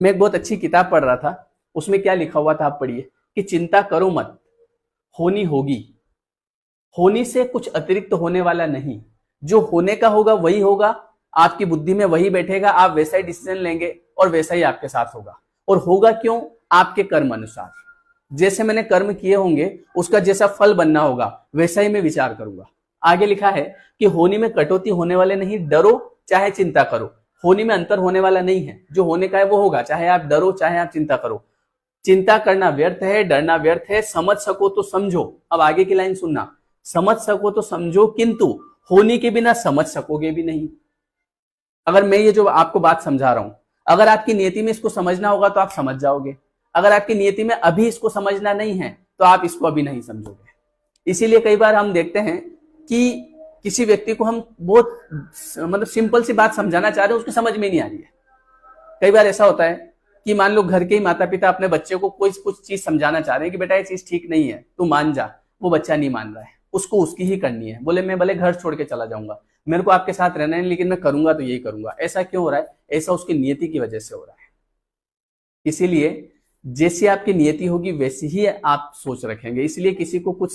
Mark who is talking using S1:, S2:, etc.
S1: मैं एक बहुत अच्छी किताब पढ़ रहा था, उसमें क्या लिखा हुआ था आप पढ़िए कि चिंता करो मत, होनी होगी। होनी से कुछ अतिरिक्त होने वाला नहीं, जो होने का होगा वही होगा, आपकी बुद्धि में वही बैठेगा, आप वैसा ही डिसीजन लेंगे और वैसा ही आपके साथ होगा। और होगा क्यों? आपके कर्म अनुसार। जैसे मैंने कर्म किए होंगे उसका जैसा फल बनना होगा वैसा ही मैं विचार करूंगा। आगे लिखा है कि होनी में कटौती होने वाले नहीं, डरो चाहे चिंता करो। होनी में अंतर होने वाला नहीं है, जो होने का है वो होगा, चाहे आप डरो चाहे आप चिंता करो। चिंता करना व्यर्थ है, डरना व्यर्थ है, समझ सको तो समझो। अब आगे की लाइन सुनना, समझ सको तो समझो किंतु होने के बिना समझ सकोगे भी नहीं। अगर मैं ये जो आपको बात समझा रहा हूं, अगर आपकी नियति में इसको समझना होगा तो आप समझ जाओगे। अगर आपकी नियति में अभी इसको समझना नहीं है तो आप इसको अभी नहीं समझोगे। इसीलिए कई बार हम देखते हैं कि किसी व्यक्ति को हम बहुत मतलब सिंपल सी बात समझाना चाह रहे हैं, उसकी समझ में नहीं आ रही है। कई बार ऐसा होता है कि मान लो घर के ही माता पिता अपने बच्चे को कोई कुछ चीज समझाना चाह रहे हैं कि बेटा ये चीज ठीक नहीं है, तू मान जा। वो बच्चा नहीं मान रहा है, उसको उसकी ही करनी है। बोले मैं भले घर छोड़ के चला जाऊंगा, मेरे को आपके साथ रहना है, लेकिन मैं करूंगा तो यही करूंगा। ऐसा क्यों हो रहा है? ऐसा उसकी नियति की वजह से हो रहा है। इसीलिए जैसी आपकी नियति होगी वैसी ही आप सोच रखेंगे। इसलिए किसी को कुछ